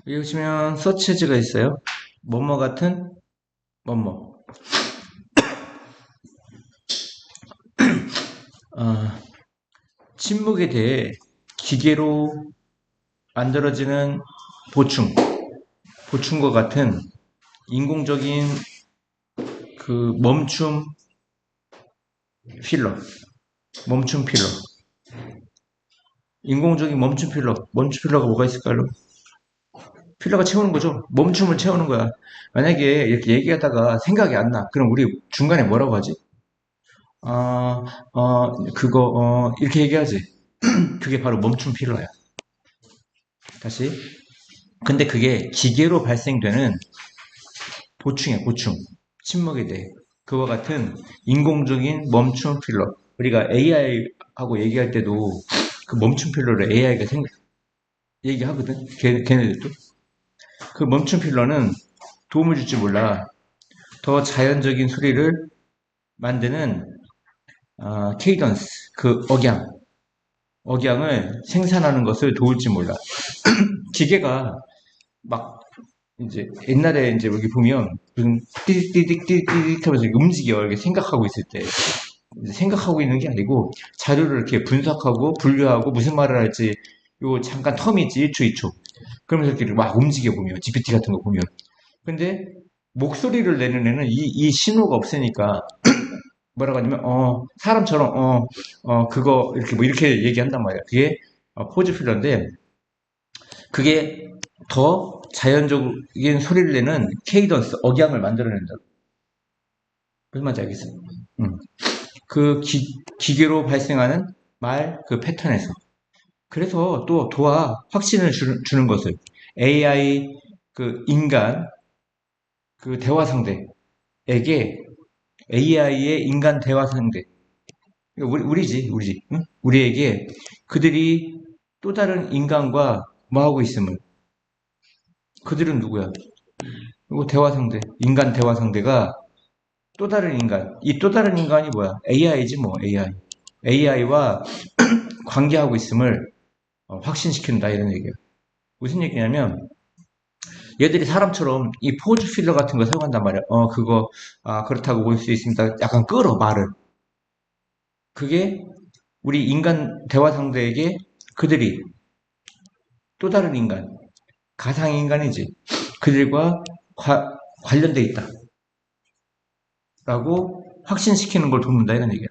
여기 보시면 서치해지가 있어요. 뭐뭐 같은 뭐뭐. 아, 침묵에 대해 기계로 만들어지는 보충, 보충과 같은 인공적인 그 필러, 멈춤 필러. 인공적인 멈춤 필러가 뭐가 있을까요? 필러가 채우는 거죠. 멈춤을 채우는 거야. 만약에 이렇게 얘기하다가 생각이 안 나. 그럼 우리 중간에 뭐라고 하지? 이렇게 얘기하지. 그게 바로 멈춤 필러야. 다시. 근데 그게 기계로 발생되는 보충이야, 보충. 침묵에 대해. 그와 같은 인공적인 멈춤 필러. 우리가 AI하고 얘기할 때도 그 멈춤 필러를 AI가 얘기하거든? 걔네들도. 그 멈춤 필러는 도움을 줄지 몰라. 더 자연적인 소리를 만드는 케이던스, 그 억양을 생산하는 것을 도울지 몰라. 기계가 막 이제 옛날에 이제 여기 보면 무슨 띠딕띠딕띠딕 하면서 움직여 이렇게 생각하고 있을 때 생각하고 있는 게 아니고 자료를 이렇게 분석하고 분류하고 무슨 말을 할지 요 잠깐 텀이 있지 1초 2초 그러면서 이렇게 막 움직여 보면 GPT 같은 거 보면 근데 목소리를 내는 애는 이 신호가 없으니까 뭐라고 하냐면 사람처럼 그거 이렇게 뭐 이렇게 얘기한단 말이야 그게 포즈 필러인데 그게 더 자연적인 소리를 내는 케이던스, 억양을 만들어낸다. 무슨 말인지 알겠어요? 음. 그 기계로 발생하는 말 그 패턴에서. 그래서 또 확신을 주는 것을 AI 그 인간 그 대화 상대에게 AI의 인간 대화 상대 우리지 응? 우리에게 그들이 또 다른 인간과 뭐 하고 있음을 그들은 누구야? 그리고 대화 상대 인간 대화 상대가 또 다른 인간. 이 또 다른 인간이 뭐야? AI지 뭐, AI. AI와 관계하고 있음을 확신시킨다, 이런 얘기야. 무슨 얘기냐면, 얘들이 사람처럼 이 포즈 필러 같은 거 사용한단 말이야. 그렇다고 볼 수 있습니다. 약간 끌어, 말을. 그게 우리 인간 대화 상대에게 그들이 또 다른 인간, 가상인간이지. 그들과 관련돼 있다. 라고 확신시키는 걸 돕는다, 이런 얘기야.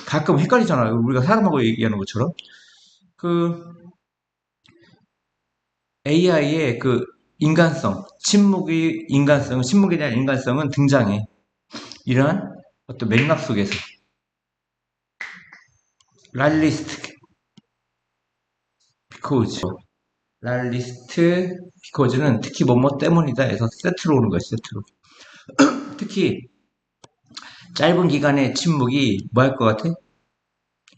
가끔 헷갈리잖아. 우리가 사람하고 얘기하는 것처럼. 그 AI의 그 침묵에 대한 인간성은 등장해. 이러한 어떤 맥락 속에서. 랄리스트 비코즈. 랄리스트 비코즈는 특히 뭐뭐 때문이다 해서 세트로 오는 거야, 세트로. 특히 짧은 기간의 침묵이 뭐 할 것 같아?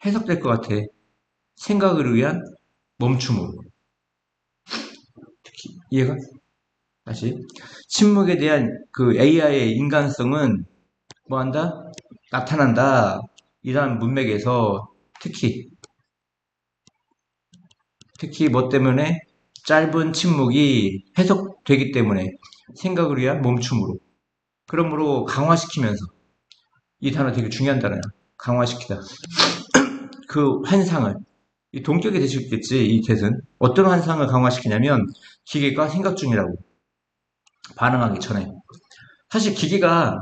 해석될 것 같아. 생각을 위한 멈춤으로. 특히, 이해가? 다시. 침묵에 대한 그 AI의 인간성은 뭐 한다? 나타난다. 이러한 문맥에서 특히 뭐 때문에 짧은 침묵이 해석되기 때문에 생각을 위한 멈춤으로 그러므로 강화시키면서 이 단어 되게 중요한 단어야. 강화시키다. 그 환상을 이 동격이 되시겠지 이 뜻은 어떤 환상을 강화시키냐면 기계가 생각 중이라고 반응하기 전에 사실 기계가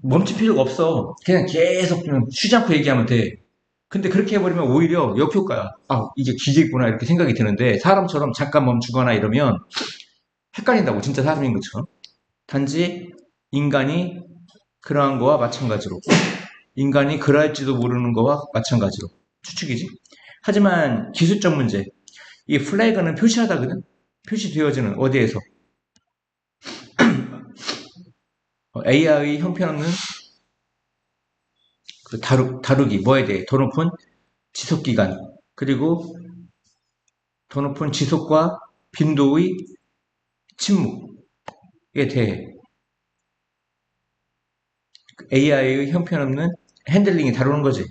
멈출 필요가 없어. 그냥 계속 그냥 쉬지 않고 얘기하면 돼. 근데 그렇게 해버리면 오히려 역효과야. 아, 이게 기계구나 이렇게 생각이 드는데 사람처럼 잠깐 멈추거나 이러면 헷갈린다고 진짜 사람인 것처럼. 단지 인간이 그러한 거와 마찬가지로 인간이 그럴지도 모르는 거와 마찬가지로 추측이지. 하지만 기술적 문제 이 플래그는 표시하다거든. 표시되어지는 어디에서 AI의 형편없는 그 다루기 뭐에 대해 더 높은 지속 기간 그리고 더 높은 지속과 빈도의 침묵에 대해 AI의 형편없는 핸들링이 다루는 거지.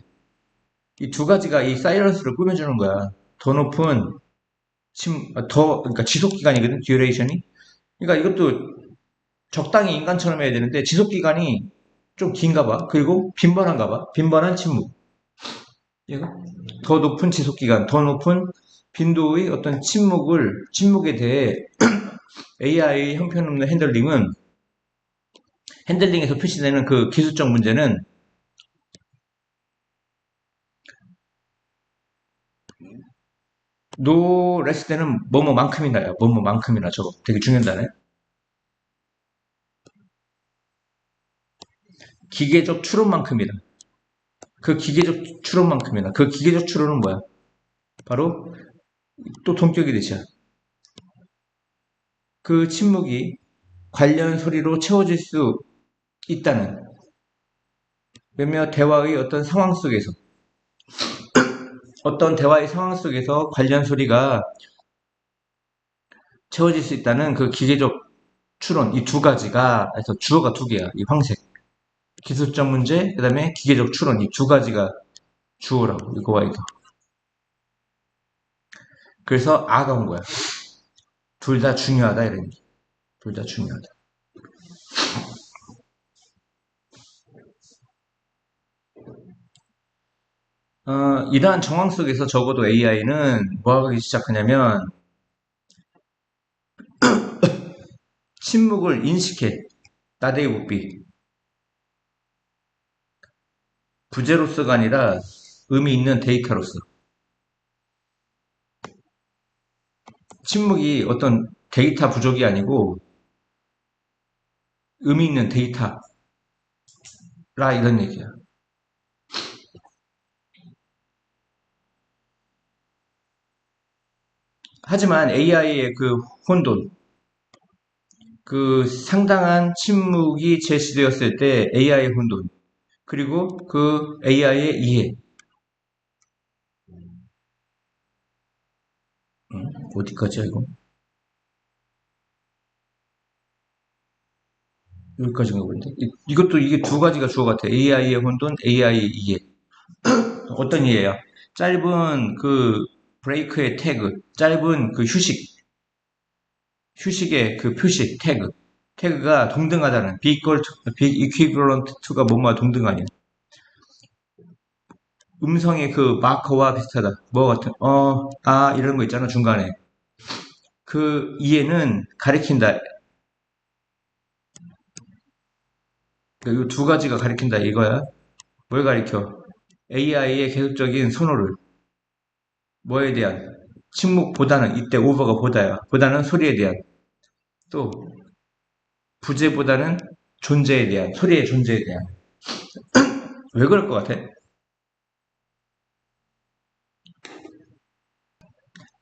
이 두 가지가 이 사이런스를 꾸며주는 거야. 더 높은 그러니까 지속 기간이거든, 듀레이션이. 그러니까 이것도 적당히 인간처럼 해야 되는데 지속 기간이 좀 긴가 봐. 그리고 빈번한가 봐. 빈번한 침묵. 이거 더 높은 지속 기간, 더 높은 빈도의 어떤 침묵에 대해 AI 형편없는 핸들링에서 표시되는 그 기술적 문제는 노 레스 때는 뭐뭐만큼이나요. 뭐뭐만큼이나 저거 되게 중요한 단어요. 기계적 추론만큼이다. 그 기계적 추론만큼이나 그 기계적 추론은 뭐야? 바로 또 동격이 되죠. 그 침묵이 관련 소리로 채워질 수 있다는 몇몇 대화의 어떤 대화의 상황 속에서 관련 소리가 채워질 수 있다는 그 기계적 추론 이 두 가지가 그래서 주어가 두 개야. 이 황색 기술적 문제 그다음에 기계적 추론 이 두 가지가 주어라고 이거와 이거. 그래서 아가 온 거야. 둘 다 중요하다 이런 얘기. 둘 다 중요하다. 이러한 정황 속에서 적어도 AI는 뭐 하기 시작하냐면 침묵을 인식해. 나대기 못비. 부재로서가 아니라 의미 있는 데이터로서. 침묵이 어떤 데이터 부족이 아니고 의미 있는 데이터라 이런 얘기야. 하지만 AI의 그 혼돈, 그 상당한 침묵이 제시되었을 때 AI의 혼돈, 그리고 그 AI의 이해. 어디까지야 이거? 여기까지인가 본데? 이것도 이게 두 가지가 주어 같아. AI의 혼돈, AI의 이해. 어떤 이해야? 짧은 그 브레이크의 태그, 짧은 그 휴식의 그 표시 태그가 동등하다는 equivalent to가 뭐뭐 동등하냐. 음성의 그 마커와 비슷하다. 뭐 같은 이런 거 있잖아 중간에. 그 이해는 가리킨다. 그러니까 이두 가지가 가리킨다 이거야. 뭘 가리켜? AI의 계속적인 선호를 뭐에 대한 침묵보다는 이때 오버가 보다는 소리에 대한 또 부재보다는 존재에 대한 소리의 존재에 대한 왜 그럴 것 같아?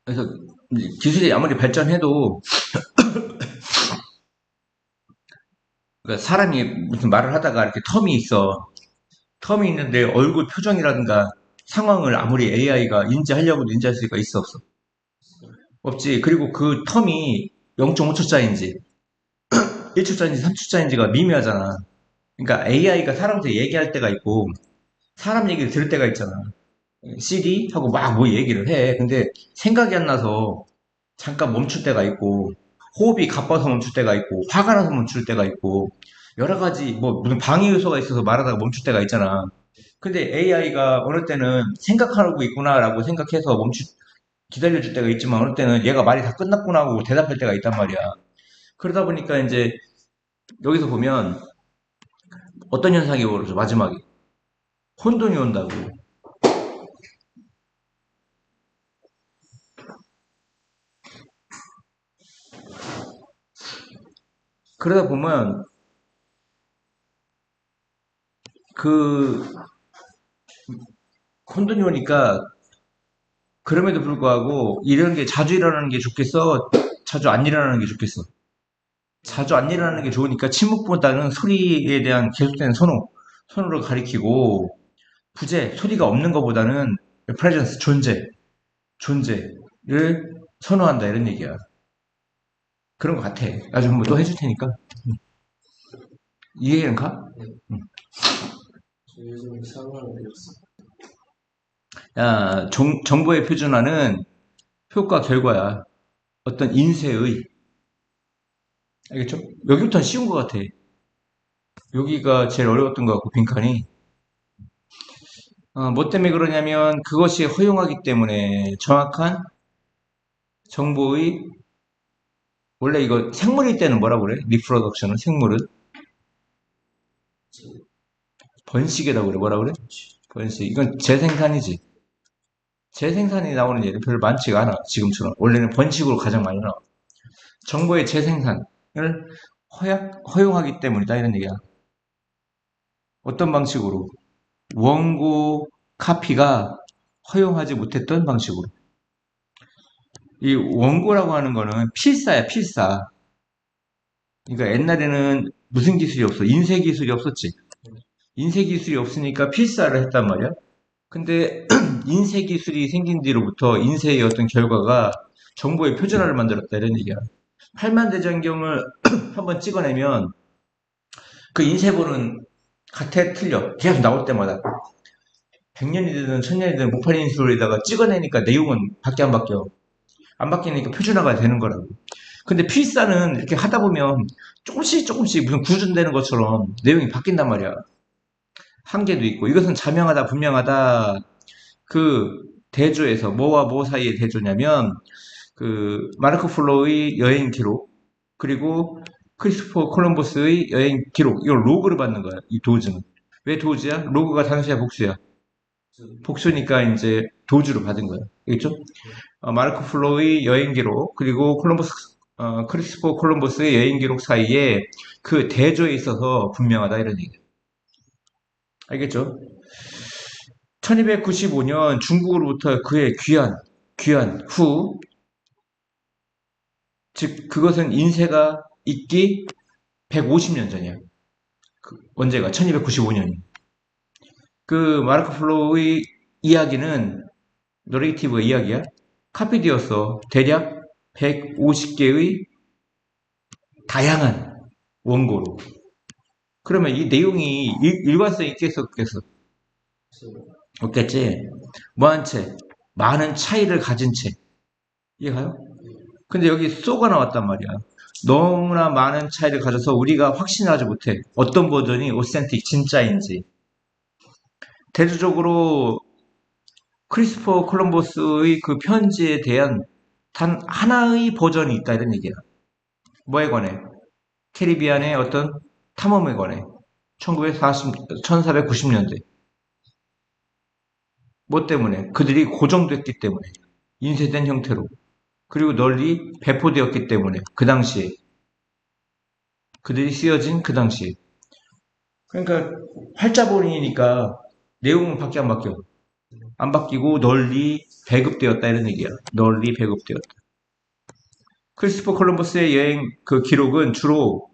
그래서 기술이 아무리 발전해도 그러니까 사람이 무슨 말을 하다가 이렇게 텀이 있는데 얼굴 표정이라든가 상황을 아무리 AI가 인지하려고도 인지할 수가 있어 없어? 없지. 그리고 그 텀이 0.5초짜리인지 1초짜리인지 3초짜리인지가 미묘하잖아. 그러니까 AI가 사람한테 얘기할 때가 있고 사람 얘기를 들을 때가 있잖아. CD 하고 막 뭐 얘기를 해. 근데 생각이 안 나서 잠깐 멈출 때가 있고 호흡이 가빠서 멈출 때가 있고 화가 나서 멈출 때가 있고 여러 가지 뭐 무슨 방해 요소가 있어서 말하다가 멈출 때가 있잖아. 근데 AI가 어느 때는 생각하고 있구나라고 생각해서 기다려줄 때가 있지만 어느 때는 얘가 말이 다 끝났구나 하고 대답할 때가 있단 말이야. 그러다 보니까 이제 여기서 보면 어떤 현상이 벌어져 마지막에 혼돈이 온다고. 그러다 보면 그 혼돈이 오니까 그럼에도 불구하고 이런 게 자주 일어나는 게 좋겠어? 자주 안 일어나는 게 좋겠어? 자주 안 일어나는 게 좋으니까 침묵보다는 소리에 대한 계속되는 선호를 가리키고 소리가 없는 것보다는 presence, 존재를 선호한다 이런 얘기야. 그런 것 같아. 나중에 한번 또 해줄 테니까. 이해는 가? 응. 정보의 효과 결과야. 어떤 인쇄의. 알겠죠? 여기부터는 쉬운 것 같아. 여기가 제일 어려웠던 것 같고, 빈칸이. 뭐 때문에 그러냐면 그것이 허용하기 때문에 정확한 정보의 원래 이거 생물일 때는 뭐라 그래? 리프로덕션은 생물은 번식이라고 그래. 뭐라 그래? 번식. 이건 재생산이지. 재생산이 나오는 예는 별로 많지가 않아. 지금처럼. 원래는 번식으로 가장 많이 나와. 정보의 재생산을 허용하기 때문이다. 이런 얘기야. 어떤 방식으로? 원고 카피가 허용하지 못했던 방식으로. 이 원고라고 하는 거는 필사야, 필사. 그러니까 옛날에는 무슨 기술이 없어? 인쇄 기술이 없었지. 인쇄 기술이 없으니까 필사를 했단 말이야. 근데 인쇄 기술이 생긴 뒤로부터 인쇄의 어떤 결과가 정보의 표준화를 만들었다 이런 얘기야. 팔만대장경을 한번 찍어내면 그 인쇄본은 같아 틀려. 계속 나올 때마다 100년이 되든 1000년이 되든 무판인술에다가 찍어내니까 내용은 밖에 안 바뀌어. 안 바뀌니까 표준화가 되는 거라고. 근데 필사는 이렇게 하다 보면 조금씩 조금씩 무슨 구준되는 것처럼 내용이 바뀐단 말이야. 한계도 있고 이것은 자명하다 분명하다. 그 대조에서 뭐와 뭐 사이의 대조냐면 그 마르코 플로의 여행 기록 그리고 크리스토퍼 콜럼버스의 여행 기록 이걸 로그를 받는 거야. 이 도주는 왜 도주야? 로그가 단수야 복수야? 복수니까 이제 도주로 받은 거야. 알겠죠? 마르코 플로의 여행 기록 그리고 크리스토퍼 콜럼버스의 여행 기록 사이에 그 대조에 있어서 분명하다 이런 얘기야. 알겠죠? 1295년 중국으로부터 그의 귀환 후, 즉 그것은 인쇄가 있기 150년 전이야. 언제가? 1295년이. 그 마르코 플로의 이야기는 너레이티브 이야기야. 카피되었어. 대략 150개의 다양한 원고로. 그러면 이 내용이 일관성이 있겠어, 없겠어? 없겠지? 뭐한 채? 많은 차이를 가진 채. 이해가요? 근데 여기 쏘가 나왔단 말이야. 너무나 많은 차이를 가져서 우리가 확신하지 못해. 어떤 버전이 오센틱 진짜인지. 대조적으로 크리스토퍼 콜럼버스의 그 편지에 대한 단 하나의 버전이 있다 이런 얘기야. 뭐에 관해? 캐리비안의 어떤 탐험에 관해. 1490년대. 뭐 때문에? 그들이 고정됐기 때문에. 인쇄된 형태로. 그리고 널리 배포되었기 때문에. 그 당시에. 그들이 쓰여진 그 당시에. 그러니까 활자본이니까 내용은 밖에 안 바뀌어. 안 바뀌고 널리 배급되었다 이런 얘기야. 널리 배급되었다. 크리스토퍼 콜럼버스의 여행 그 기록은 주로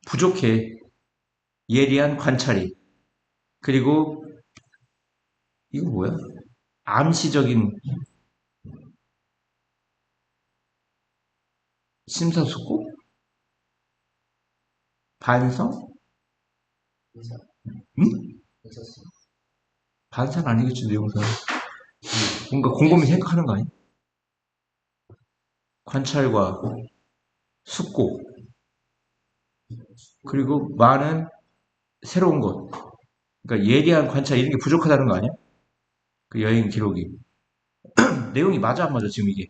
부족해. 예리한 관찰이. 그리고 이거 뭐야? 암시적인 심사숙고? 반성? 응? 반성 아니겠지 내용상. 뭔가 곰곰이 생각하는 거 아니야? 관찰과 숙고 그리고 많은 새로운 것. 그러니까 예리한 관찰 이런 게 부족하다는 거 아니야? 그 여행 기록이. 내용이 맞아 안 맞아 지금 이게.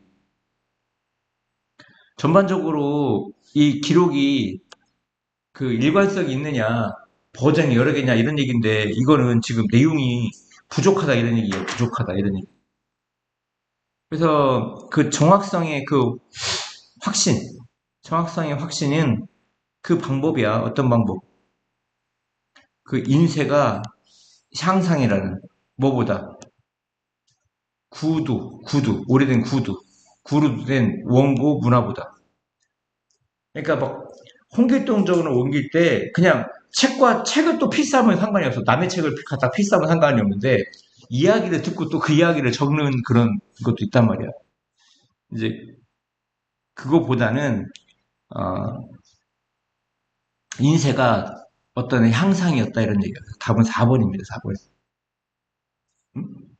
전반적으로 이 기록이 그 일관성이 있느냐 버전이 여러 개냐 이런 얘기인데 이거는 지금 내용이 부족하다 이런 얘기예요. 부족하다 이런 얘기. 그래서 그 정확성의 그 확신, 정확성의 확신은 그 방법이야. 어떤 방법? 그 인쇄가 향상이라는 뭐보다 오래된 구두된 원고 문화보다. 그러니까 막 홍길동적으로 옮길 때 그냥 책을 또 필사하면 상관이 없어. 남의 책을 갖다 필사하면 상관이 없는데 이야기를 듣고 또 그 이야기를 적는 그런 것도 있단 말이야. 이제 그거보다는 어, 인쇄가 어떤 향상이었다 이런 얘기야. 답은 4번입니다. 4번. 응?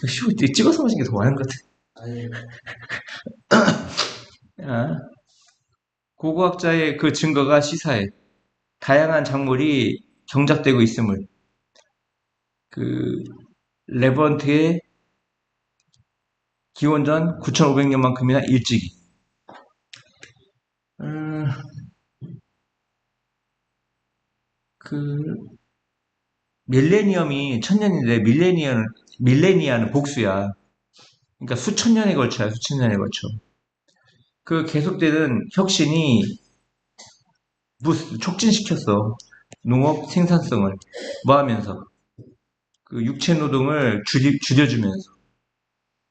쉬워. 찍어서 마신 게 더 많은 것 같아. 아, 고고학자의 그 증거가 시사해. 다양한 작물이 경작되고 있음을. 그 레번트의 기원전 9,500년만큼이나 일찍이. 음, 그 밀레니엄이 천년인데 밀레니아는 복수야. 그러니까 수천 년에 걸쳐야 수천 년에 걸쳐. 그 계속되는 혁신이 촉진시켰어. 농업 생산성을 뭐 하면서 그 육체 노동을 줄여주면서.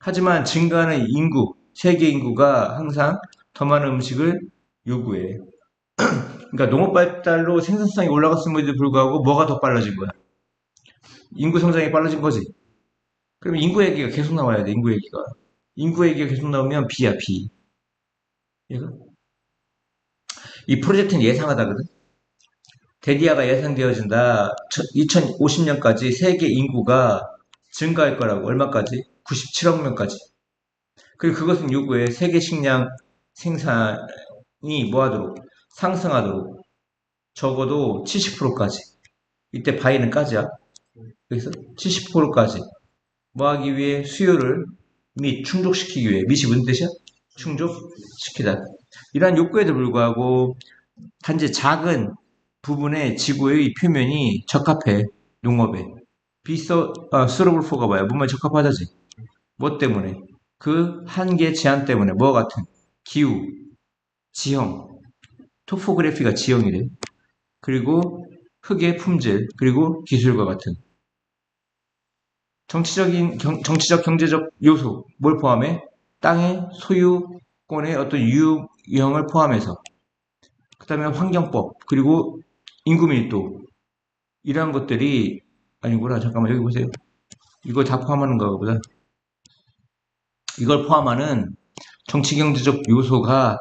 하지만 증가하는 인구, 세계 인구가 항상 더 많은 음식을 요구해. 그러니까 농업 발달로 생산성이 올라갔음에도 불구하고 뭐가 더 빨라진 거야? 인구 성장이 빨라진 거지. 그럼 인구 얘기가 계속 나와야 돼. 인구 얘기가. 인구 얘기가 계속 나오면 B야, B. 얘가 이 프로젝트는 예상하다거든. 대기아가 예상되어진다. 2050년까지 세계 인구가 증가할 거라고. 얼마까지? 97억 명까지. 그리고 그것은 요구해 세계 식량 생산이 뭐하도록 상승하도록 적어도 70%까지. 이때 바이는 까지야. 그래서 70%까지 뭐하기 위해 수요를 충족시키기 위해 밑이 무슨 뜻이야? 충족시키다. 이러한 욕구에도 불구하고 단지 작은 부분의 지구의 표면이 적합해 농업에. suitable for가 뭐야? 뭐만 적합하다지. 뭐 때문에? 그 한계 제한 때문에 뭐 같은? 기후, 지형, 토포그래피가 지형이래. 그리고 흙의 품질, 그리고 기술과 같은 정치적, 경제적 요소, 뭘 포함해? 땅의 소유권의 어떤 유형을 포함해서, 그 다음에 환경법, 그리고 인구 밀도, 이러한 것들이, 아니구나, 잠깐만, 여기 보세요. 이걸 다 포함하는가 보다. 이걸 포함하는 정치, 경제적 요소가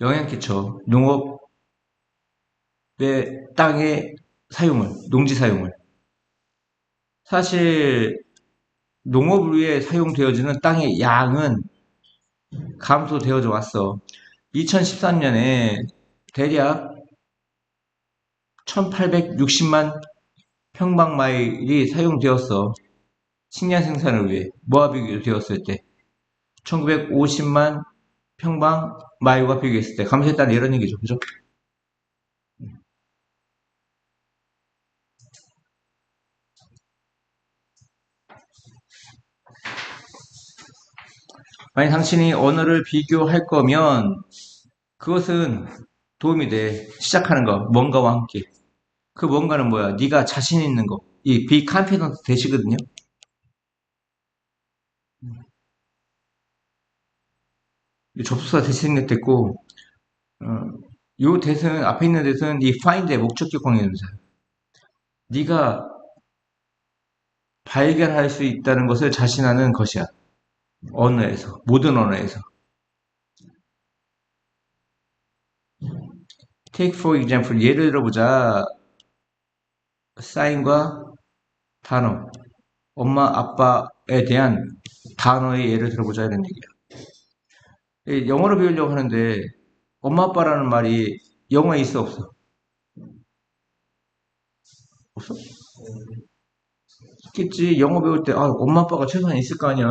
영향 끼쳐. 농업의 땅의 사용을, 농지 사용을. 사실, 농업을 위해 사용되어지는 땅의 양은 감소되어져 왔어. 2013년에 대략 1860만 평방마일이 사용되었어. 식량 생산을 위해 모아비교 되었을 때 1950만 평방마일과 비교했을 때 감소했다는 이런 얘기죠. 그죠? 만약 당신이 언어를 비교할 거면 그것은 도움이 돼. 시작하는 거. 뭔가와 함께. 그 뭔가는 뭐야? 네가 자신 있는 거. 이 be confident 대시거든요. 접수사 대시 생략됐고 어, 요 대는 앞에 있는 대는 이 find의 목적격 관계대명사. 네가 발견할 수 있다는 것을 자신하는 것이야. 언어에서 모든 언어에서. Take for example 예를 들어보자. 사인과 단어 엄마 아빠에 대한 단어의 예를 들어보자 이런 얘기야. 영어로 배우려고 하는데 엄마 아빠라는 말이 영어에 있어 없어? 없어? 있겠지. 영어 배울 때 엄마 아빠가 최소한 있을 거 아니야.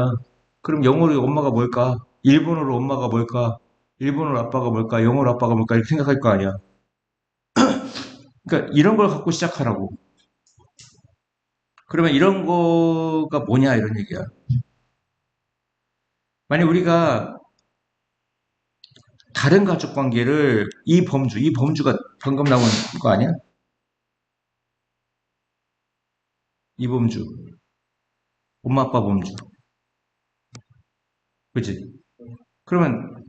그럼 영어로 엄마가 뭘까? 일본어로 엄마가 뭘까? 일본어로 아빠가 뭘까? 영어로 아빠가 뭘까? 이렇게 생각할 거 아니야. 그러니까 이런 걸 갖고 시작하라고. 그러면 이런 거가 뭐냐 이런 얘기야. 만약 우리가 다른 가족 관계를 이 범주가 방금 나온 거 아니야? 이 범주. 엄마 아빠 범주. 그지? 그러면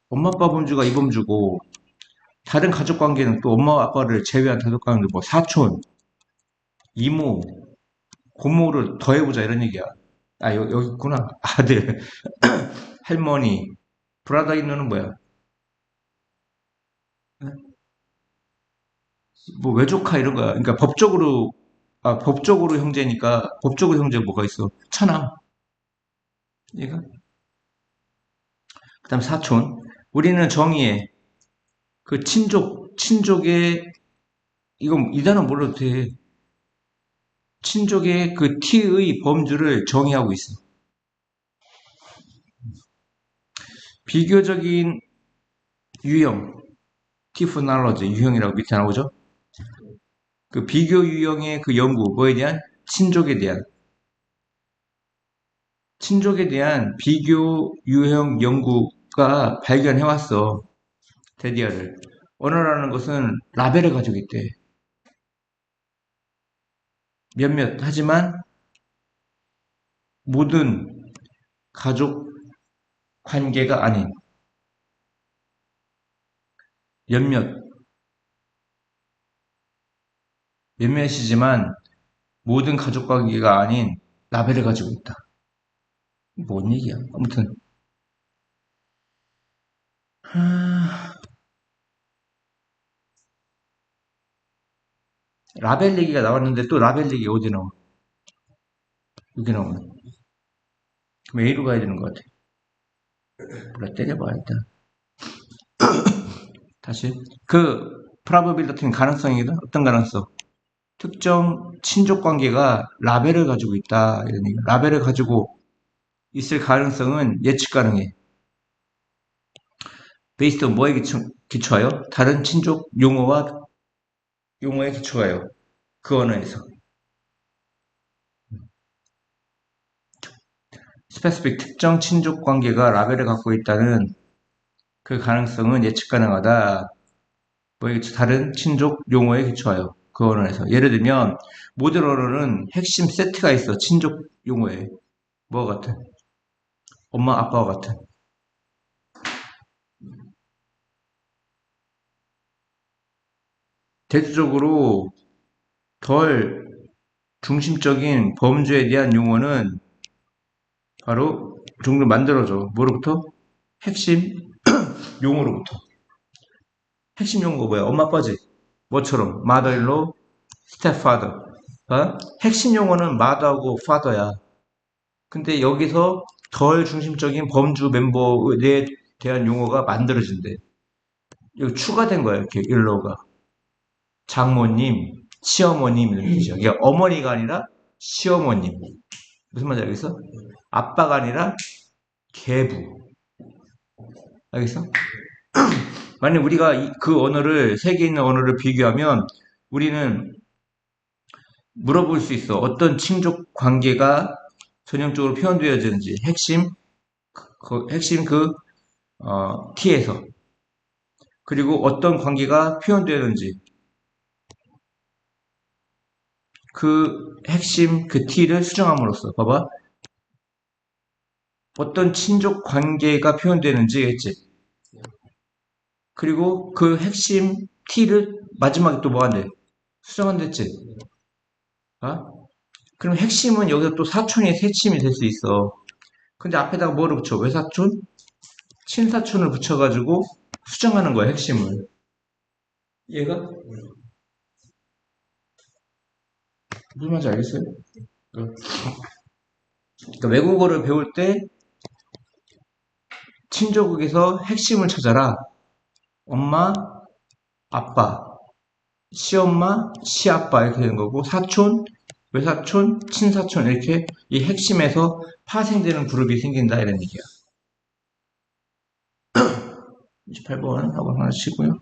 엄마 아빠 범주가 이 범주고 다른 가족 관계는 또 엄마 아빠를 제외한 가족 관계는 뭐 사촌, 이모, 고모를 더해보자 이런 얘기야. 여기 있구나. 아들, 할머니, 브라더 인노는 뭐야? 뭐 외조카 이런 거야. 그러니까 법적으로 형제니까 법적으로 형제 뭐가 있어? 처남. 얘가. 그 다음 사촌. 우리는 정의에 그 친족의, 이 단어 몰라도 돼. 친족의 그 T의 범주를 정의하고 있어. 비교적인 유형, 티프날러지, 유형이라고 밑에 나오죠? 그 비교 유형의 그 연구, 뭐에 대한? 친족에 대한 비교 유형 연구가 발견해왔어. 데디아를. 언어라는 것은 라벨을 가지고 있대. 몇몇. 하지만 모든 가족 관계가 아닌 몇몇, 몇몇이지만 모든 가족 관계가 아닌 라벨을 가지고 있다. 뭔 얘기야? 아무튼 라벨 얘기가 나왔는데 또 라벨 얘기 어디 나와? 여기 나오네. 그럼 A로 가야 되는 것 같아. 몰라, 때려봐 일단. 다시 그 프라버빌리티는 가능성이다. 어떤 가능성? 특정 친족 관계가 라벨을 가지고 있다. 이런 얘기. 라벨을 가지고 있을 가능성은 예측 가능해. 베이스드 뭐에 기초하여? 다른 친족 용어에 기초하여. 그 언어에서. 스페시픽 특정 친족 관계가 라벨을 갖고 있다는 그 가능성은 예측 가능하다. 다른 친족 용어에 기초하여. 그 언어에서. 예를 들면 모든 언어는 핵심 세트가 있어. 친족 용어에. 뭐와 같은? 엄마, 아빠와 같은. 대체적으로 덜 중심적인 범주에 대한 용어는 바로 종류 만들어져. 뭐로부터? 핵심 용어로부터. 핵심 용어가 뭐야? 엄마 아빠지. 뭐처럼? mother-in-law, stepfather. 어? 핵심 용어는 mother하고 father야. 근데 여기서 덜 중심적인 범주 멤버에 대한 용어가 만들어진대. 여기 추가된 거야, 이렇게 일로가. 장모님, 시어머님 이런 뜻이야. 이게 어머니가 아니라 시어머님. 무슨 말인지 알겠어? 아빠가 아니라 계부. 알겠어? 만약 우리가 그 언어를, 세계에 있는 언어를 비교하면 우리는 물어볼 수 있어. 어떤 친족 관계가 전형적으로 표현되어지는지. 핵심 T에서. 그리고 어떤 관계가 표현되는지. 그 핵심 그 T를 수정함으로써. 봐봐. 어떤 친족 관계가 표현되는지 했지. 그리고 그 핵심 T를 마지막에 또 뭐 한대? 수정한댔지. 어? 그럼 핵심은 여기서 또 사촌이 세침이 될 수 있어. 근데 앞에다가 뭐를 붙여? 외사촌? 친사촌을 붙여가지고 수정하는 거야, 핵심을. 얘가? 무슨 말인지 알겠어요? 그러니까 외국어를 배울 때 친족국에서 핵심을 찾아라. 엄마, 아빠, 시엄마, 시아빠 이렇게 되는 거고 사촌, 외사촌, 친사촌 이렇게 이 핵심에서 파생되는 그룹이 생긴다 이런 얘기야. 28번 하고 하나 치고요.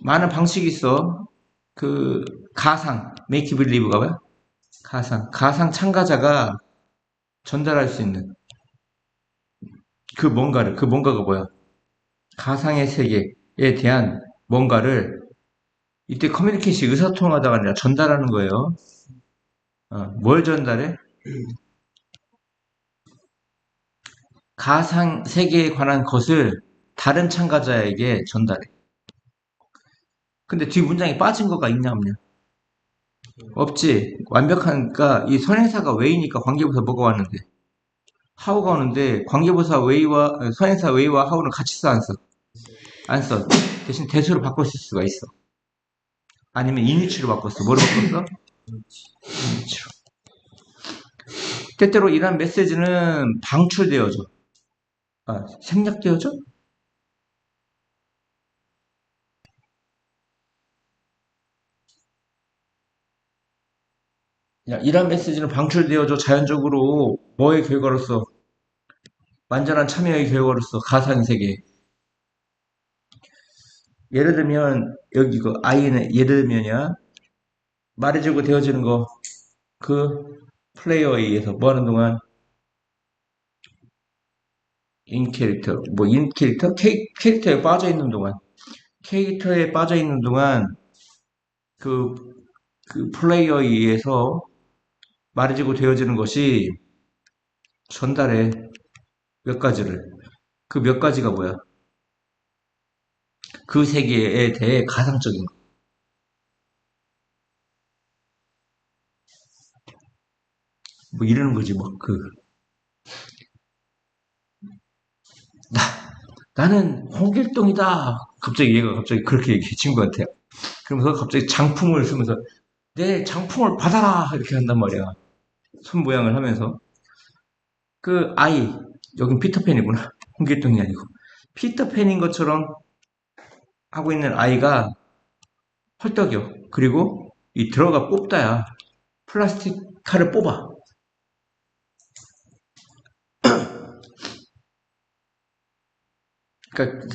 많은 방식이 있어. 그 가상, make believe가 뭐야? 가상 참가자가 전달할 수 있는 그 뭔가가 뭐야? 가상의 세계에 대한 뭔가를 이때 커뮤니케이션 의사통하다가 아니라 전달하는 거예요. 뭘 전달해? 가상 세계에 관한 것을 다른 참가자에게 전달해. 근데 뒤 문장이 빠진 거가 있냐 없냐? 없지. 완벽하니까 이 선행사가 왜이니까 관계부사 뭐가 왔는데? 하우가 오는데 관계부사 왜이와 선행사 왜이와 하우는 같이 써 안 써? 안 써. 대신 대수로 바꿀 수가 있어. 아니면 이니치로 바꿨어. 뭐로 바꿨어? 이니치로. 때때로 이런 메시지는 방출되어져. 생략되어져? 야, 이런 메시지는 방출되어져 자연적으로 뭐의 결과로서 완전한 참여의 결과로서 가상 세계. 예를 들면 여기 그 아이는 예를 들면야 말해주고 되어지는 거 그 플레이어에 의해서 뭐 하는 동안 인 캐릭터 뭐 인 캐릭터 캐릭터에 빠져 있는 동안 캐릭터에 빠져 있는 동안 그, 그 플레이어에 의해서 말해주고 되어지는 것이 전달해 몇 가지를 그 몇 가지가 뭐야? 그 세계에 대해 가상적인 거. 뭐 이러는 거지 뭐 그 나 나는 홍길동이다. 갑자기 얘가 갑자기 그렇게 얘기해 친구한테. 그러면서 갑자기 장풍을 쓰면서 내 장풍을 받아라 이렇게 한단 말이야. 손 모양을 하면서 그 아이 여긴 피터팬이구나. 홍길동이 아니고 피터팬인 것처럼 하고 있는 아이가 헐떡여. 그리고 이 들어가 뽑다야. 플라스틱 칼을 뽑아. 그러니까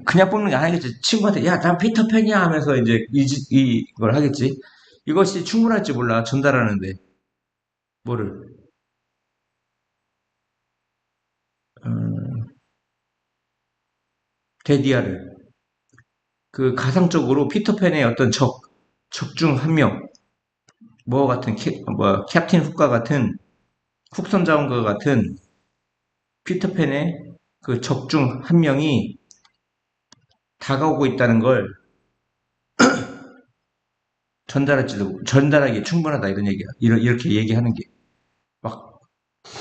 그냥 뽑는 게 아니겠지. 친구한테 야, 난 피터팬이야 하면서 이제 이걸 하겠지. 이것이 충분할지 몰라. 전달하는데 뭐를 데디아를 그 가상적으로 피터팬의 어떤 적 중 한 명, 뭐 같은 뭐 캡틴 훅과 같은 훅선 자원과 같은 피터팬의 그 적 중 한 명이 다가오고 있다는 걸 전달하기에 충분하다 이런 얘기야. 이렇게 얘기하는 게 막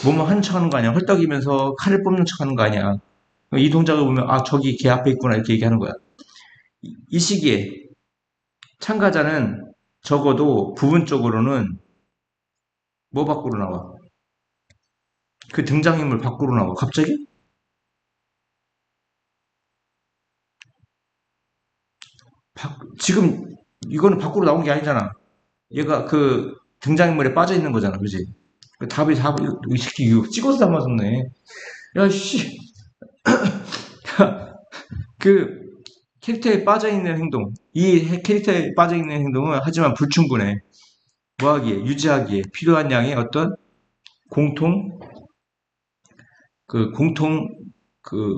뭐뭐 하는 척하는 거 아니야. 헐떡이면서 칼을 뽑는 척하는 거 아니야. 이 동작을 보면 아 저기 걔 앞에 있구나 이렇게 얘기하는 거야. 이 시기에 참가자는 적어도 부분적으로는 뭐 밖으로 나와? 그 등장인물 밖으로 나와. 갑자기? 지금 이거는 밖으로 나온 게 아니잖아. 얘가 그 등장인물에 빠져 있는 거잖아, 그지? 그 답이 이 새끼 이거 찍어서 담아줬네. 야, 씨, 그 캐릭터에 빠져 있는 행동, 이 캐릭터에 빠져 있는 행동은 하지만 불충분해. 뭐하기에, 유지하기에 필요한 양의 어떤 공통, 그 공통, 그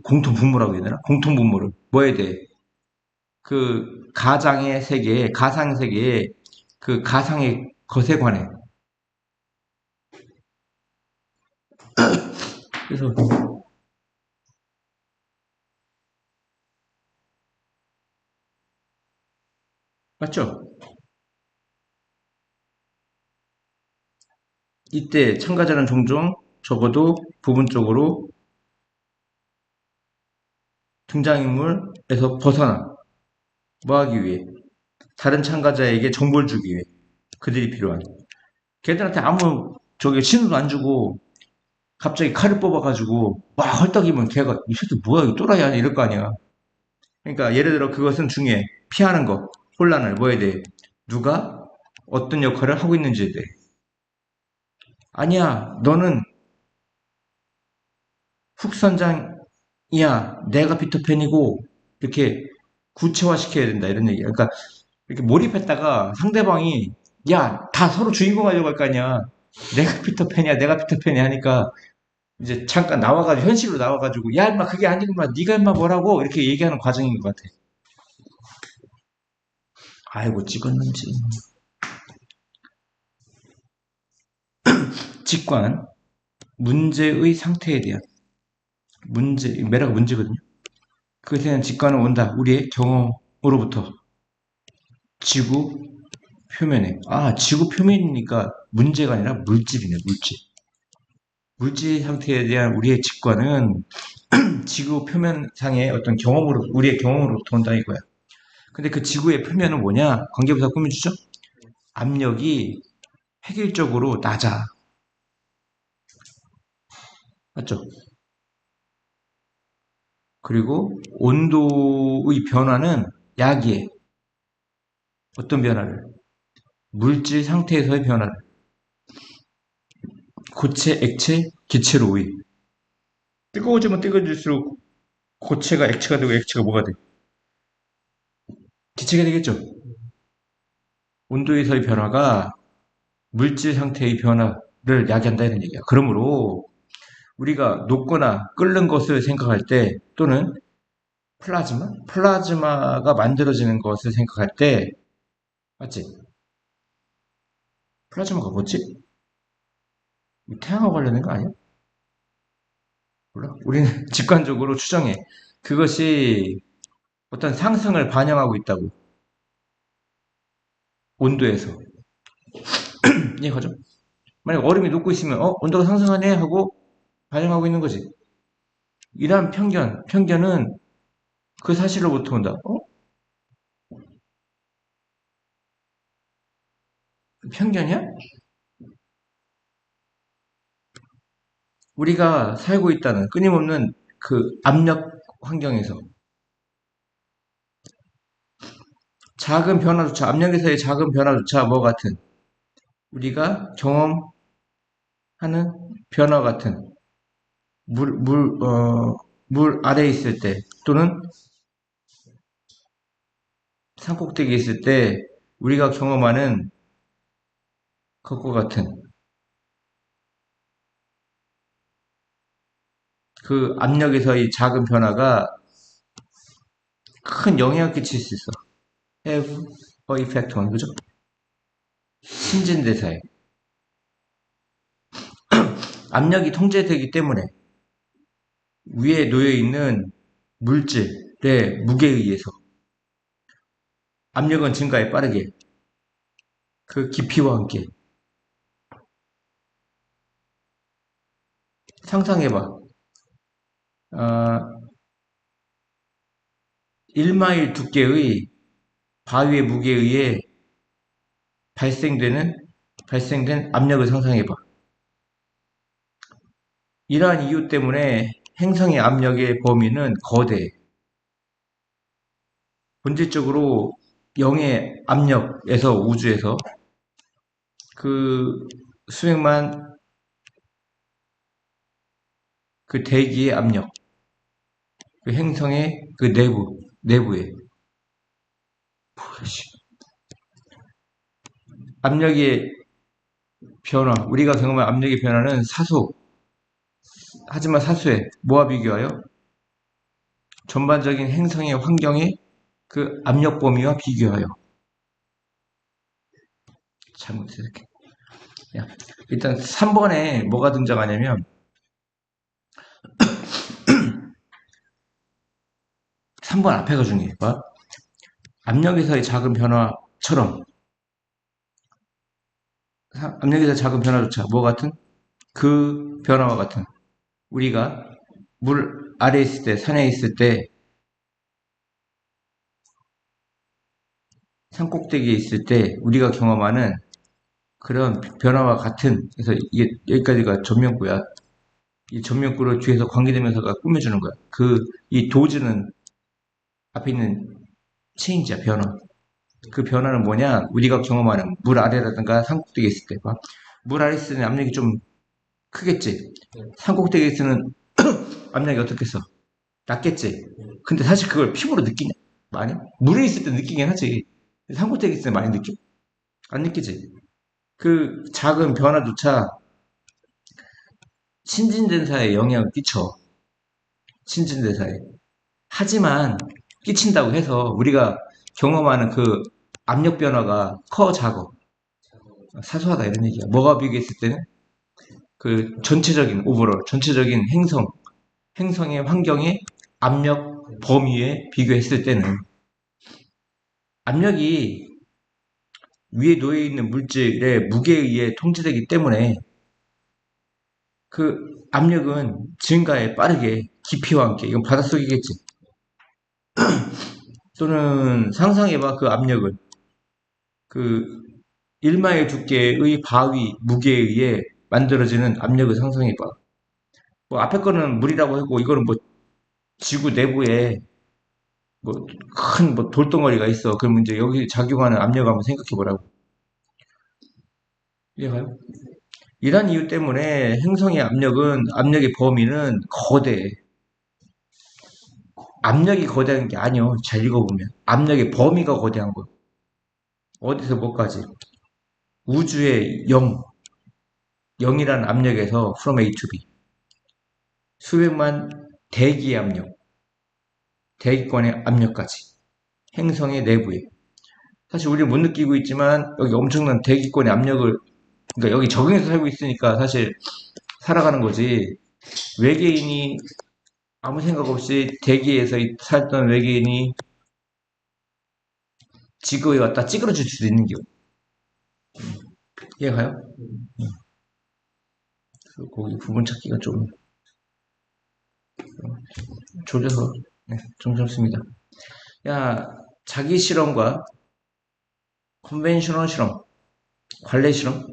공통 분모라고 해야 되나? 공통 분모를 뭐에 대해 그 가상의 세계에 그 가상의 것에 관해. 그래서 맞죠? 이때 참가자는 종종 적어도 부분적으로 등장인물에서 벗어나 뭐 하기 위해 다른 참가자에게 정보를 주기 위해 그들이 필요한 걔들한테 아무 저기 신호도 안 주고 갑자기 칼을 뽑아가지고 막 헐떡이면 걔가 이 새끼 뭐야 이 또라이야 이럴 거 아니야. 그러니까 예를 들어 그것은 중요해. 피하는 거 혼란을 뭐에 대해 누가 어떤 역할을 하고 있는지에 대해 아니야 너는 훅 선장이야 내가 피터팬이고 이렇게 구체화시켜야 된다 이런 얘기야. 그러니까 이렇게 몰입했다가 상대방이 야, 다 서로 주인공 하려고 할 거 아니야. 내가 피터팬이야, 내가 피터팬이야 하니까 이제 잠깐 나와가지고 현실로 나와가지고 야, 임마 그게 아니구만. 네가 임마 뭐라고 이렇게 얘기하는 과정인 것 같아. 아이고 찍었는지. 직관 문제의 상태에 대한 메라가 문제거든요. 그것에 대한 직관은 온다. 우리의 경험으로부터 지구 표면에 지구 표면이니까 문제가 아니라 물질이네 물질. 물질 상태에 대한 우리의 직관은 지구 표면상의 어떤 경험으로, 우리의 경험으로부터 온다 이거야. 근데 그 지구의 표면은 뭐냐? 관계부사 꾸며주죠? 압력이 획일적으로 낮아. 맞죠? 그리고 온도의 변화는 야기에 어떤 변화를? 물질 상태에서의 변화를. 고체, 액체, 기체로의. 뜨거워지면 뜨거워질수록 고체가 액체가 되고 액체가 뭐가 돼? 기체가 되겠죠? 온도에서의 변화가 물질 상태의 변화를 야기한다 이런 얘기야. 그러므로 우리가 녹거나 끓는 것을 생각할 때 또는 플라즈마가 만들어지는 것을 생각할 때 맞지? 플라즈마가 뭐지? 태양과 관련된 거 아니야? 몰라? 우리는 직관적으로 추정해. 그것이 어떤 상승을 반영하고 있다고. 온도에서. 이해가죠? 만약 얼음이 녹고 있으면 온도가 상승하네 하고 반영하고 있는 거지. 이러한 편견은 그 사실로부터 온다. 편견이야? 우리가 살고 있다는 끊임없는 그 압력 환경에서 작은 변화조차, 압력에서의 작은 변화조차 뭐 같은 우리가 경험하는 변화 같은 물 아래에 있을 때 또는 산꼭대기에 있을 때 우리가 경험하는 것과 같은 그 압력에서의 작은 변화가 큰 영향을 끼칠 수 있어. have a effect on, 그죠? 신진대사에. 압력이 통제되기 때문에 위에 놓여 있는 물질의 무게에 의해서 압력은 증가해 빠르게 그 깊이와 함께 상상해봐. 1마일 두께의 바위의 무게에 의해 발생된 압력을 상상해봐. 이러한 이유 때문에 행성의 압력의 범위는 거대해. 본질적으로 영의 압력에서 우주에서 그 수백만 그 대기의 압력, 그 행성의 그 내부에 압력의 변화, 우리가 경험한 압력의 변화는 하지만 사소해. 뭐와 비교하여? 전반적인 행성의 환경의 그 압력 범위와 비교하여. 잘못했어. 일단 3번에 뭐가 등장하냐면 3번 앞에가 중요해. 봐. 압력에서의 작은 변화처럼 압력에서의 작은 변화조차 뭐 같은? 그 변화와 같은 우리가 물 아래에 있을 때 산에 있을 때 산꼭대기에 있을 때 우리가 경험하는 그런 변화와 같은 그래서 이게 여기까지가 전면구야. 이 전면구를 뒤에서 관계대명사가 꾸며주는 거야. 이 도즈는 앞에 있는 체인지야, 변화. 그 변화는 뭐냐? 우리가 경험하는 물 아래라든가 산꼭대기에 있을 때 봐. 물 아래 있을 때는 압력이 좀 크겠지. 산꼭대기에 있는 압력이 어떻겠어? 낮겠지. 근데 사실 그걸 피부로 느끼냐? 많이? 물에 있을 때 느끼긴 하지. 산꼭대기에 있을 때 많이 느껴? 안 느끼지. 그 작은 변화조차 신진대사에 영향을 끼쳐. 신진대사에. 하지만 끼친다고 해서 우리가 경험하는 그 압력 변화가 커 작어. 사소하다 이런 얘기야. 뭐가 비교했을 때는 그 전체적인 오버롤, 전체적인 행성의 환경의 압력 범위에 비교했을 때는 압력이 위에 놓여 있는 물질의 무게에 의해 통제되기 때문에 그 압력은 증가에 빠르게 깊이와 함께 이건 바닷속이겠지. 또는 상상해봐 그 압력을 그 1마일 두께의 바위 무게에 의해 만들어지는 압력을 상상해봐. 뭐 앞에 거는 물이라고 하고 이거는 뭐 지구 내부에 뭐 큰 뭐 돌덩어리가 있어. 그럼 이제 여기 작용하는 압력 한번 생각해 보라고. 이해가요? 이런 이유 때문에 행성의 압력의 범위는 거대해. 압력이 거대한 게 아니요. 잘 읽어보면 압력의 범위가 거대한 거예요. 어디서 뭐까지? 우주의 0이라는 압력에서 from A to B. 수백만 대기의 압력, 대기권의 압력까지. 행성의 내부에. 사실 우리는 못 느끼고 있지만 여기 엄청난 대기권의 압력을 그러니까 여기 적응해서 살고 있으니까 사실 살아가는 거지. 외계인이 아무 생각 없이 대기에서 살던 외계인이 지구에 왔다 찌그러질 수도 있는 겨. 이해가요? 거기 부분 찾기가 좀 조져서 좀 좋습니다. 야, 자기 실험과 컨벤셔널 실험, 관례 실험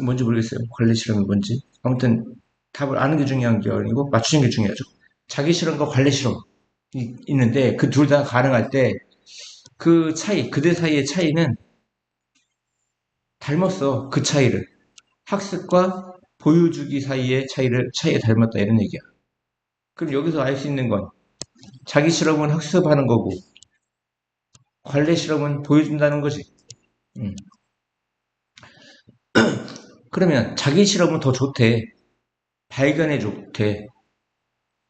뭔지 모르겠어요. 관례 실험이 뭔지. 아무튼 답을 아는 게 중요한 게 아니고 맞추는 게 중요하죠. 자기 실험과 관례 실험이 있는데 그 둘 다 가능할 때 그 차이, 그들 사이의 차이는 닮았어. 그 차이를. 학습과 보여주기 사이의 차이에 닮았다. 이런 얘기야. 그럼 여기서 알 수 있는 건 자기 실험은 학습하는 거고 관례 실험은 보여준다는 거지. 음. 그러면 자기 실험은 더 좋대. 발견해 좋대.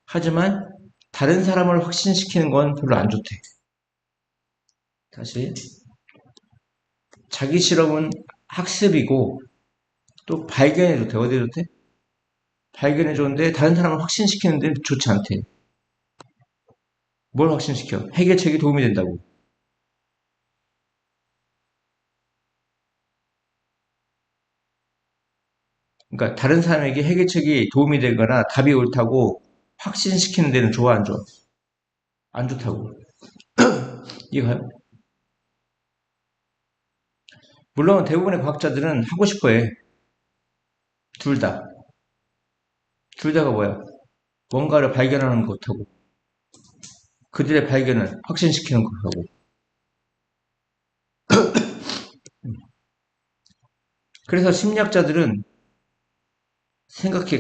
하지만 다른 사람을 확신시키는 건 별로 안 좋대. 다시 자기 실험은 학습이고 또 발견해 좋대. 어디 좋대? 발견해 좋은데 다른 사람을 확신시키는 데는 좋지 않대. 뭘 확신시켜? 해결책이 도움이 된다고. 그러니까 다른 사람에게 해결책이 도움이 되거나 답이 옳다고 확신시키는 데는 좋아 안 좋아? 안 좋다고. 이해가요? 물론 대부분의 과학자들은 하고 싶어 해. 둘 다. 둘 다가 뭐야? 뭔가를 발견하는 것하고 그들의 발견을 확신시키는 것하고. 그래서 심리학자들은 생각해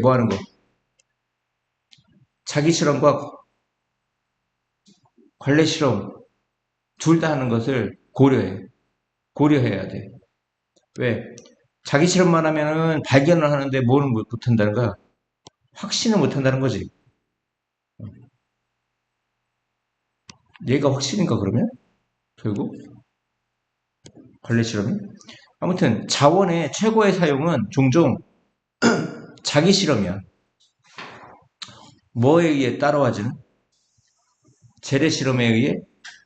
뭐 하는 거? 자기 실험과 관례 실험 둘 다 하는 것을 고려해야 돼. 왜? 자기 실험만 하면은 발견을 하는데 뭐는 못한다는 거야? 확신을 못한다는 거지. 얘가 확신인가 그러면? 결국 관례 실험이? 아무튼 자원의 최고의 사용은 종종 자기 실험이야. 뭐에 의해 따라와지는? 재래 실험에 의해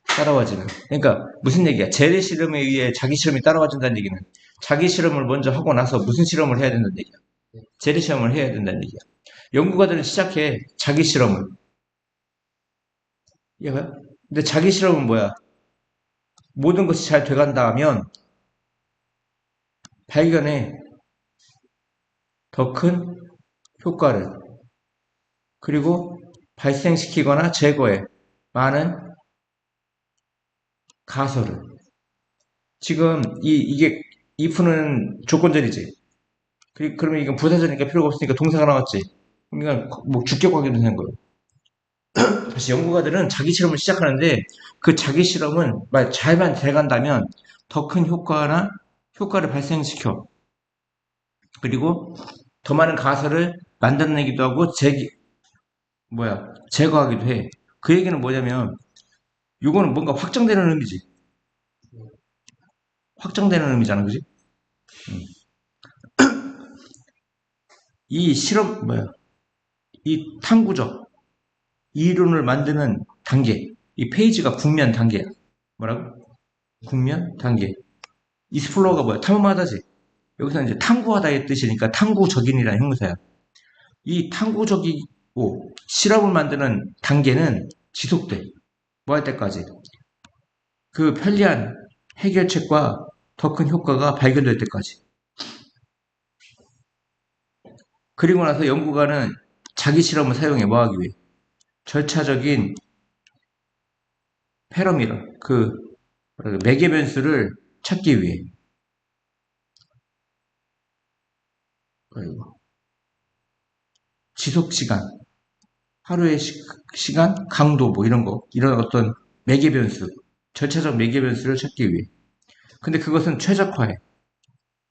따라와지는. 그러니까 무슨 얘기야? 재래 실험에 의해 자기 실험이 따라와준다는 얘기는 자기 실험을 먼저 하고 나서 무슨 실험을 해야 된다는 얘기야. 재래 실험을 해야 된다는 얘기야. 연구가들은 시작해 자기 실험을. 이해가요? 근데 자기 실험은 뭐야? 모든 것이 잘 돼간다 하면 발견에 더 큰 효과를 그리고 발생시키거나 제거해 많은 가설을. 지금 이게 if는 조건절이지. 그러면 이건 부사절이니까 필요가 없으니까 동사가 나왔지. 그러니까 뭐 주격 관계도 되는 거예요. 다시 연구가들은 자기 실험을 시작하는데 그 자기 실험은 잘만 돼간다면 더 큰 효과를 발생시켜. 그리고 더 많은 가설을 만들어내기도 하고 제거하기도 해. 그 얘기는 뭐냐면 이거는 뭔가 확정되는 의미지. 확정되는 의미잖아, 그지? 이 실험 이 탐구적 이론을 만드는 단계, 이 페이지가 국면 단계야. 뭐라고? 국면 단계. 이스플로어가 뭐야? 탐험하다지. 여기서 이제 탐구하다의 뜻이니까 탐구적인이라는 형용사야. 이 탐구적이고 실험을 만드는 단계는 지속돼. 뭐 할 때까지? 그 편리한 해결책과 더 큰 효과가 발견될 때까지. 그리고 나서 연구가는 자기 실험을 사용해 뭐 하기 위해? 절차적인 패러미터, 매개 변수를 찾기 위해. 그리고 지속 시간, 하루의 시간, 강도 뭐 이런 거, 이런 어떤 매개 변수, 절차적 매개 변수를 찾기 위해. 근데 그것은 최적화해.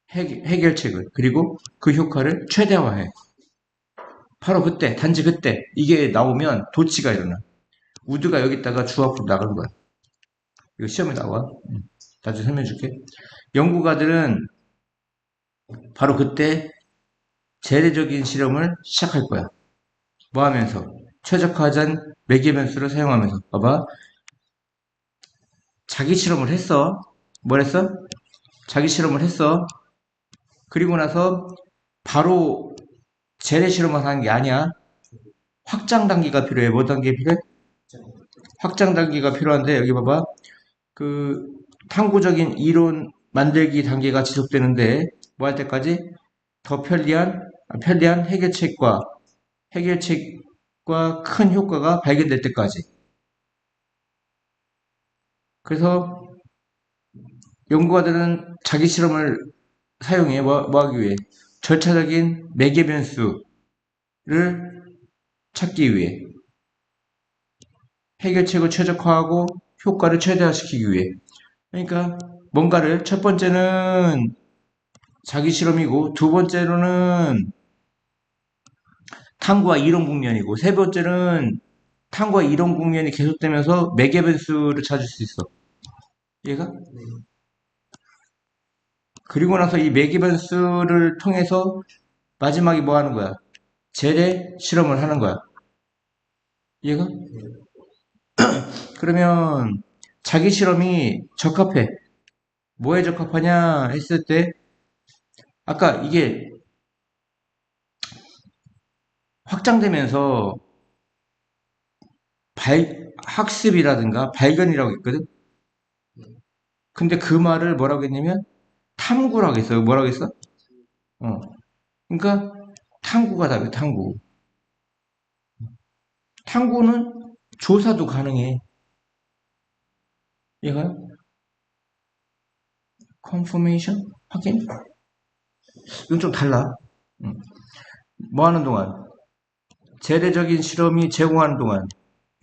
해결책을. 그리고 그 효과를 최대화해. 바로 그때, 단지 그때 이게 나오면 도치가 일어나. 우드가 여기다가 주 앞으로 나간 거야. 이거 시험에 나와. 나중에 설명해 줄게. 연구가들은 바로 그때 재래적인 실험을 시작할 거야. 뭐 하면서? 최적화된 매개 변수를 사용하면서. 봐봐. 자기 실험을 했어. 뭘 했어? 자기 실험을 했어. 그리고 나서 바로 재래 실험을 하는 게 아니야. 확장 단계가 필요해. 뭐 단계 필요해? 확장 단계가 필요한데 여기 봐봐. 그 탐구적인 이론 만들기 단계가 지속되는데 뭐 할 때까지? 더 편리한 해결책과 큰 효과가 발견될 때까지. 그래서 연구가들은 자기 실험을 사용해 뭐 하기 위해? 절차적인 매개 변수를 찾기 위해. 해결책을 최적화하고 효과를 최대화시키기 위해. 그러니까 뭔가를 첫 번째는 자기 실험이고 두 번째로는 탐구와 이론 국면이고 세 번째는 탐구와 이론 국면이 계속되면서 매개 변수를 찾을 수 있어. 얘가? 그리고 나서 이 매개 변수를 통해서 마지막에 뭐 하는 거야? 재래 실험을 하는 거야. 얘가? 그러면 자기 실험이 적합해. 뭐에 적합하냐 했을 때 아까 이게 확장되면서 학습이라든가 발견이라고 했거든? 근데 그 말을 뭐라고 했냐면 탐구라고 했어요. 뭐라고 했어? 어. 그러니까 탐구가 답이야, 탐구. 탐구는 조사도 가능해. 얘가 confirmation? 확인? 이건 좀 달라. 음. 뭐 하는 동안? 재래적인 실험이 제공하는 동안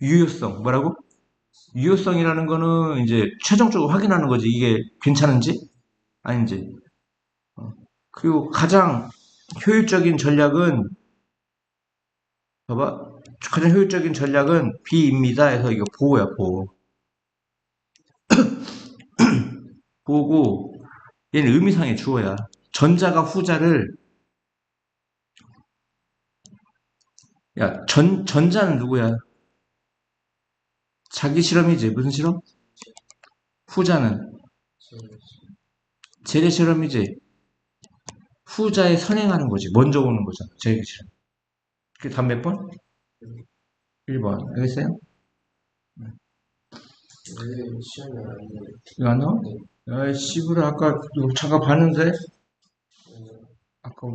유효성 뭐라고? 유효성이라는 거는 이제 최종적으로 확인하는 거지. 이게 괜찮은지 아닌지. 그리고 가장 효율적인 전략은 봐봐. 가장 효율적인 전략은 B입니다. 해서 이거 보호야, 보호. 보호고 얘는 의미상의 주어야. 전자가 후자를 야, 전자는 누구야? 자기 실험이지. 무슨 실험? 후자는 재래 실험이지. 후자에 선행하는 거지. 먼저 오는 거잖아. 재래 실험. 그게 답 몇 번? 1번. 알겠어요? 이거 안 나와? 야, 씨부라 아까 이거 잠깐 봤는데? 아까